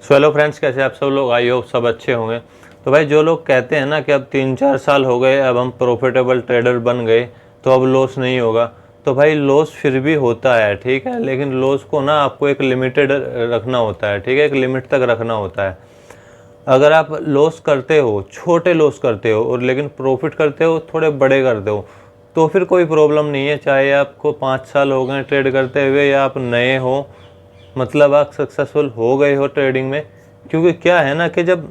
So hello friends, कैसे आप सब लोग? आई होप सब अच्छे होंगे। तो भाई जो लोग कहते हैं ना कि अब 3-4 साल हो गए, अब हम प्रॉफिटेबल ट्रेडर बन गए तो अब लॉस नहीं होगा, तो भाई लॉस फिर भी होता है, ठीक है। लेकिन लॉस को ना आपको एक लिमिटेड रखना होता है, ठीक है, एक लिमिट तक रखना होता है। अगर आप लॉस करते हो, छोटे लॉस करते हो और लेकिन प्रॉफिट करते हो थोड़े बड़े करते हो, तो फिर कोई प्रॉब्लम नहीं है। चाहे आपको 5 साल हो गए ट्रेड करते हुए या आप नए हो, मतलब आप सक्सेसफुल हो गए हो ट्रेडिंग में। क्योंकि क्या है ना कि जब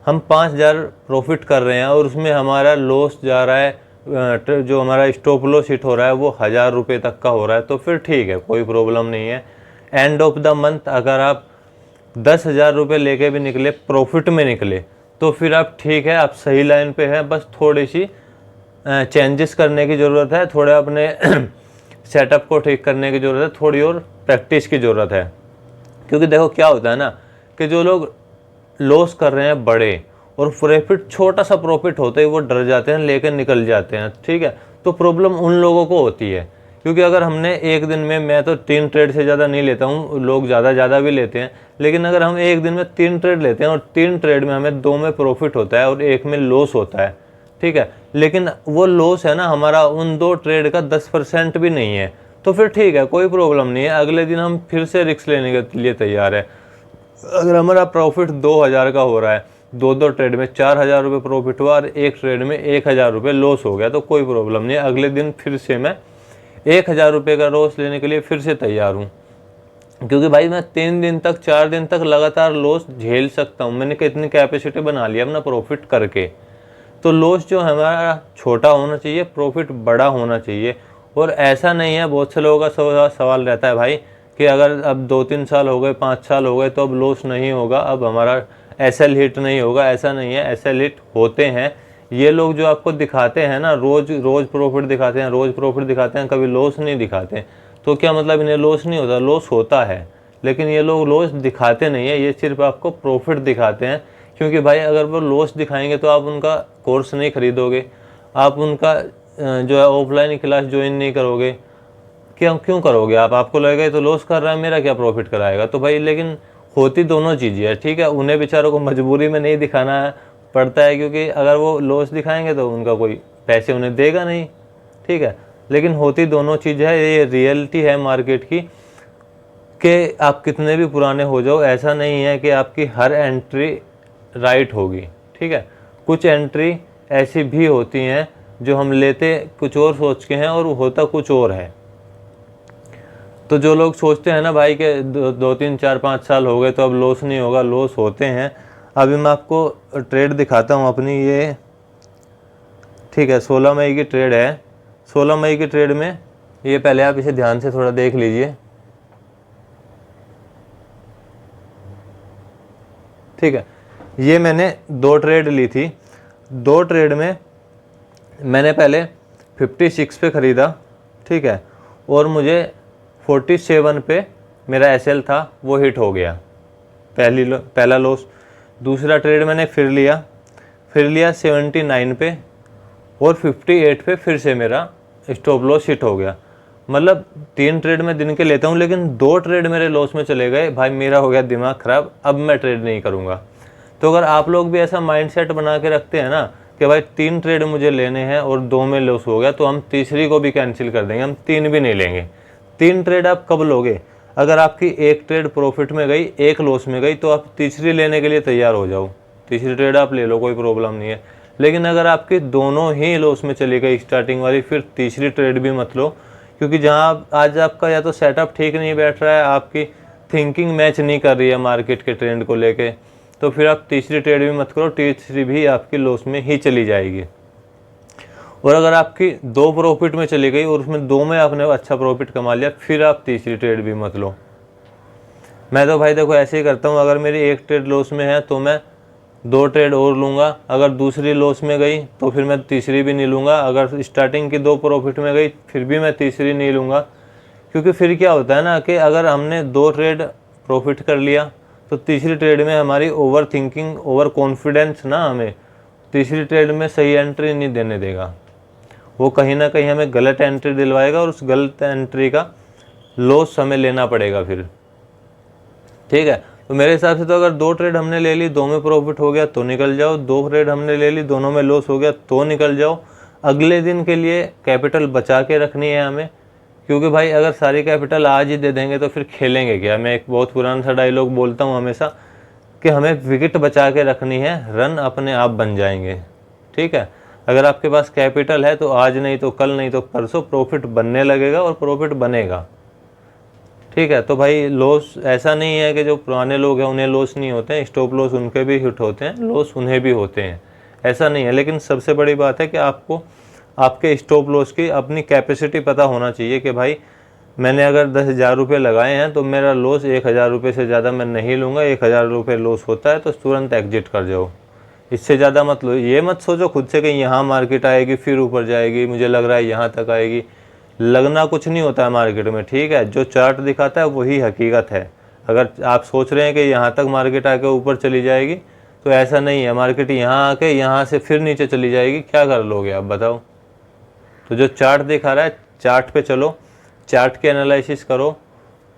हम 5,000 प्रॉफिट कर रहे हैं और उसमें हमारा लॉस जा रहा है, जो हमारा स्टॉप लॉस हिट हो रहा है वो 1,000 रुपये तक का हो रहा है, तो फिर ठीक है, कोई प्रॉब्लम नहीं है। एंड ऑफ द मंथ अगर आप 10,000 रुपये लेके भी निकले, प्रॉफिट में निकले, तो फिर आप ठीक है, आप सही लाइन पे हैं। बस थोड़ी सी चेंजेस करने की ज़रूरत है, थोड़े अपने सेटअप को ठीक करने की ज़रूरत है, थोड़ी और प्रैक्टिस की ज़रूरत है। क्योंकि देखो क्या होता है ना कि जो लोग लॉस कर रहे हैं बड़े और प्रॉफिट, छोटा सा प्रॉफिट होते ही वो डर जाते हैं, लेकर निकल जाते हैं, ठीक है। तो प्रॉब्लम उन लोगों को होती है। क्योंकि अगर हमने एक दिन में, मैं तो 3 ट्रेड से ज़्यादा नहीं लेता हूँ, लोग ज़्यादा भी लेते हैं, लेकिन अगर हम एक दिन में 3 ट्रेड लेते हैं और 3 ट्रेड में हमें 2 में प्रॉफिट होता है और 1 में लॉस होता है, ठीक है, लेकिन वो लॉस है ना हमारा उन 2 ट्रेड का 10% भी नहीं है, तो फिर ठीक है, कोई प्रॉब्लम नहीं है। अगले दिन हम फिर से रिस्क लेने के लिए तैयार है। अगर हमारा प्रॉफिट 2,000 का हो रहा है, 2 ट्रेड में 4,000 रुपये प्रॉफिट हुआ और एक ट्रेड में 1,000 रुपये लॉस हो गया, तो कोई प्रॉब्लम नहीं है। अगले दिन फिर से मैं 1,000 रुपये का लॉस लेने के लिए फिर से तैयार हूँ। क्योंकि भाई मैं 3 दिन तक, 4 दिन तक लगातार लॉस झेल सकता हूँ। मैंने कितनी कैपेसिटी बना लिया अपना प्रॉफिट करके। तो लॉस जो हमारा छोटा होना चाहिए, प्रॉफिट बड़ा होना चाहिए। और ऐसा नहीं है, बहुत से लोगों का सवाल रहता है भाई कि अगर अब 2-3 साल हो गए, 5 साल हो गए, तो अब लॉस नहीं होगा, अब हमारा एसएल हिट नहीं होगा। ऐसा नहीं है, एसएल हिट होते हैं। ये लोग जो आपको दिखाते हैं ना, रोज रोज प्रॉफिट दिखाते हैं, रोज प्रॉफिट दिखाते हैं, कभी लॉस नहीं दिखाते। तो क्या मतलब इन्हें लॉस नहीं होता? लॉस होता है, लेकिन ये लोग लॉस दिखाते नहीं है, ये सिर्फ आपको प्रॉफिट दिखाते हैं। क्योंकि भाई अगर वो लॉस दिखाएंगे तो आप उनका कोर्स नहीं खरीदोगे, आप उनका जो है ऑफलाइन क्लास ज्वाइन नहीं करोगे। क्यों करोगे आप? आपको लगेगा ये तो लॉस कर रहा है, मेरा क्या प्रॉफिट कराएगा। तो भाई लेकिन होती दोनों चीज़ें है, ठीक है। उन्हें बेचारों को मजबूरी में नहीं दिखाना पड़ता है, क्योंकि अगर वो लॉस दिखाएंगे तो उनका कोई पैसे उन्हें देगा नहीं, ठीक है। लेकिन होती दोनों चीज़ है, ये रियलिटी है मार्केट की, कि आप कितने भी पुराने हो जाओ, ऐसा नहीं है कि आपकी हर एंट्री राइट होगी, ठीक है। कुछ एंट्री ऐसी भी होती हैं जो हम लेते कुछ और सोच के हैं और होता कुछ और है। तो जो लोग सोचते हैं ना भाई के 2-3-4-5 साल हो गए तो अब लॉस नहीं होगा, लॉस होते हैं। अभी मैं आपको ट्रेड दिखाता हूँ अपनी, ये ठीक है, 16 मई की ट्रेड है। 16 मई की ट्रेड में ये, पहले आप इसे ध्यान से थोड़ा देख लीजिए, ठीक है। ये मैंने 2 ट्रेड ली थी। 2 ट्रेड में मैंने पहले 56 पे ख़रीदा, ठीक है, और मुझे 47 पे मेरा एसएल था, वो हिट हो गया, पहला लॉस। दूसरा ट्रेड मैंने फिर लिया 79 पे, और 58 पे फिर से मेरा स्टॉप लॉस हिट हो गया। मतलब 3 ट्रेड मैं दिन के लेता हूँ, लेकिन 2 ट्रेड मेरे लॉस में चले गए। भाई मेरा हो गया दिमाग ख़राब, अब मैं ट्रेड नहीं करूँगा। तो अगर आप लोग भी ऐसा माइंडसेट बना के रखते हैं ना कि भाई 3 ट्रेड मुझे लेने हैं और 2 में लॉस हो गया, तो हम तीसरी को भी कैंसिल कर देंगे, हम 3 भी नहीं लेंगे। 3 ट्रेड आप कब लोगे? अगर आपकी 1 ट्रेड प्रॉफिट में गई, 1 लॉस में गई, तो आप तीसरी लेने के लिए तैयार हो जाओ, तीसरी ट्रेड आप ले लो, कोई प्रॉब्लम नहीं है। लेकिन अगर आपकी दोनों ही लॉस में चली गई स्टार्टिंग वाली, फिर तीसरी ट्रेड भी मत लो। क्योंकि जहाँ आज आपका या तो सेटअप ठीक नहीं बैठ रहा है, आपकी थिंकिंग मैच नहीं कर रही है मार्केट के ट्रेंड को लेके, तो फिर आप तीसरी ट्रेड भी मत करो, तीसरी भी आपकी लॉस में ही चली जाएगी। और अगर आपकी 2 प्रॉफिट में चली गई और उसमें 2 में आपने अच्छा प्रॉफिट कमा लिया, फिर आप तीसरी ट्रेड भी मत लो। मैं तो भाई देखो ऐसे ही करता हूँ, अगर मेरी 1 ट्रेड लॉस में है तो मैं 2 ट्रेड और लूँगा। अगर दूसरी लॉस में गई तो फिर मैं तीसरी भी नहीं लूँगा। अगर स्टार्टिंग की 2 प्रॉफिट में गई फिर भी मैं तीसरी नहीं लूँगा। क्योंकि फिर क्या होता है ना कि अगर हमने 2 ट्रेड प्रॉफिट कर लिया, तो तीसरी ट्रेड में हमारी ओवर थिंकिंग, ओवर कॉन्फिडेंस ना हमें तीसरी ट्रेड में सही एंट्री नहीं देने देगा। वो कहीं ना कहीं हमें गलत एंट्री दिलवाएगा और उस गलत एंट्री का लॉस हमें लेना पड़ेगा फिर, ठीक है। तो मेरे हिसाब से तो अगर 2 ट्रेड हमने ले ली, 2 में प्रॉफिट हो गया तो निकल जाओ, 2 ट्रेड हमने ले ली, दोनों में लॉस हो गया तो निकल जाओ। अगले दिन के लिए कैपिटल बचा के रखनी है हमें, क्योंकि भाई अगर सारी कैपिटल आज ही दे देंगे तो फिर खेलेंगे क्या। मैं एक बहुत पुराना सा डायलॉग बोलता हूँ हमेशा कि हमें विकेट बचा के रखनी है, रन अपने आप बन जाएंगे। ठीक है, अगर आपके पास कैपिटल है तो आज नहीं तो कल नहीं तो परसों प्रॉफिट बनने लगेगा और प्रॉफिट बनेगा। ठीक है, तो भाई लॉस ऐसा नहीं है कि जो पुराने लोग हैं उन्हें लॉस नहीं होते हैं, स्टॉप लॉस उनके भी हिट होते हैं, लॉस उन्हें भी होते हैं, ऐसा नहीं है। लेकिन सबसे बड़ी बात है कि आपको आपके स्टॉप लॉस की अपनी कैपेसिटी पता होना चाहिए कि भाई मैंने अगर 10,000 रुपये लगाए हैं तो मेरा लॉस 1,000 रुपये से ज़्यादा मैं नहीं लूँगा। 1,000 रुपये लॉस होता है तो तुरंत एग्जिट कर जाओ, इससे ज़्यादा मत लो। ये मत सोचो खुद से कि यहाँ मार्केट आएगी फिर ऊपर जाएगी, मुझे लग रहा है यहाँ तक आएगी। लगना कुछ नहीं होता है मार्केट में। ठीक है, जो चार्ट दिखाता है वही हकीकत है। अगर आप सोच रहे हैं कि यहाँ तक मार्केट आके ऊपर चली जाएगी तो ऐसा नहीं है। मार्केट यहाँ आके यहाँ से फिर नीचे चली जाएगी, क्या कर लोगे आप बताओ। तो जो चार्ट दिखा रहा है चार्ट पे चलो, चार्ट के एनालिसिस करो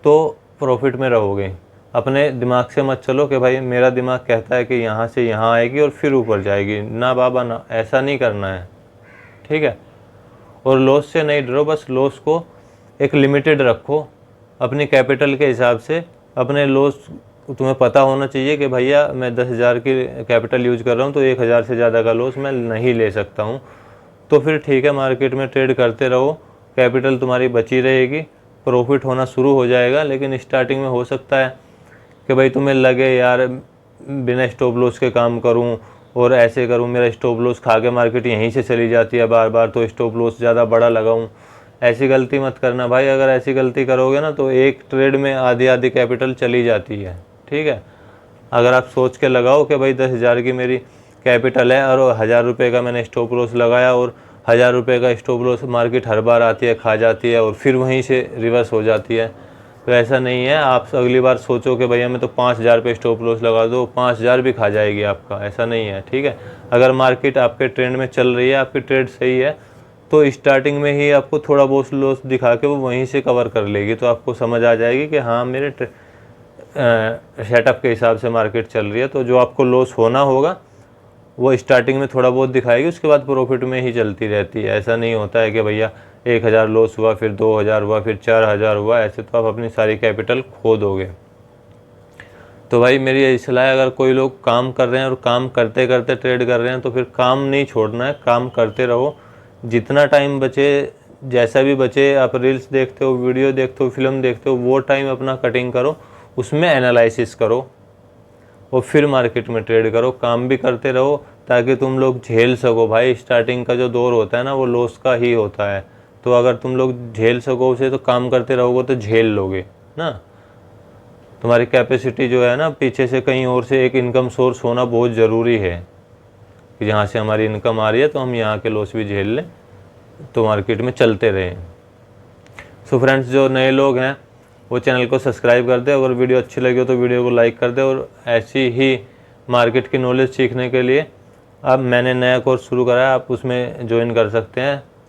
तो प्रॉफिट में रहोगे। अपने दिमाग से मत चलो कि भाई मेरा दिमाग कहता है कि यहाँ से यहाँ आएगी और फिर ऊपर जाएगी, ना बाबा ना, ऐसा नहीं करना है। ठीक है, और लॉस से नहीं डरो, बस लॉस को एक लिमिटेड रखो अपनी कैपिटल के हिसाब से। अपने लॉस तुम्हें पता होना चाहिए कि भैया मैं 10,000 की कैपिटल यूज कर रहा हूँ तो 1,000 से ज़्यादा का लॉस मैं नहीं ले सकता हूँ। तो फिर ठीक है, मार्केट में ट्रेड करते रहो, कैपिटल तुम्हारी बची रहेगी, प्रॉफिट होना शुरू हो जाएगा। लेकिन स्टार्टिंग में हो सकता है कि भाई तुम्हें लगे यार बिना स्टॉप लॉस के काम करूं और ऐसे करूं, मेरा स्टॉप लॉस खा के मार्केट यहीं से चली जाती है बार बार, तो स्टॉप लॉस ज़्यादा बड़ा लगाऊं। ऐसी गलती मत करना भाई, अगर ऐसी गलती करोगे ना तो एक ट्रेड में आधी आधी कैपिटल चली जाती है। ठीक है, अगर आप सोच के लगाओ कि भाई 10,000 की मेरी कैपिटल है और 1,000 रुपये का मैंने स्टॉप लॉस लगाया और 1,000 रुपये का स्टॉप लॉस मार्केट हर बार आती है, खा जाती है और फिर वहीं से रिवर्स हो जाती है, तो ऐसा नहीं है। आप अगली बार सोचो कि भैया मैं तो 5,000 पे स्टॉप लॉस लगा दो, 5,000 भी खा जाएगी आपका, ऐसा नहीं है। ठीक है, अगर मार्केट आपके ट्रेंड में चल रही है, आपकी ट्रेड सही है, तो स्टार्टिंग में ही आपको थोड़ा बहुत लॉस दिखा के वो वहीं से कवर कर लेगी, तो आपको समझ आ जाएगी कि हाँ मेरे सेटअप के हिसाब से मार्केट चल रही है। तो जो आपको लॉस होना होगा वो स्टार्टिंग में थोड़ा बहुत दिखाएगी, उसके बाद प्रॉफिट में ही चलती रहती है। ऐसा नहीं होता है कि भैया 1,000 लॉस हुआ फिर 2,000 हुआ फिर 4,000 हुआ, ऐसे तो आप अपनी सारी कैपिटल खो दोगे। तो भाई मेरी यही सलाह है, अगर कोई लोग काम कर रहे हैं और काम करते करते ट्रेड कर रहे हैं तो फिर काम नहीं छोड़ना है, काम करते रहो। जितना टाइम बचे, जैसा भी बचे, आप रील्स देखते हो, वीडियो देखते हो, फिल्म देखते हो, वो टाइम अपना कटिंग करो, उसमें एनालिसिस करो और फिर मार्केट में ट्रेड करो। काम भी करते रहो ताकि तुम लोग झेल सको। भाई स्टार्टिंग का जो दौर होता है ना वो लॉस का ही होता है, तो अगर तुम लोग झेल सको उसे तो काम करते रहोगे तो झेल लोगे ना। तुम्हारी कैपेसिटी जो है ना, पीछे से कहीं और से एक इनकम सोर्स होना बहुत ज़रूरी है कि जहाँ से हमारी इनकम आ रही है तो हम यहाँ के लॉस भी झेल लें, तो मार्केट में चलते रहें। सो फ्रेंड्स, जो नए लोग हैं वो चैनल को सब्सक्राइब कर दे, अगर वीडियो अच्छी लगी हो तो वीडियो को लाइक कर दे, और ऐसी ही मार्केट की नॉलेज सीखने के लिए अब मैंने नया कोर्स शुरू करा है, आप उसमें ज्वाइन कर सकते हैं।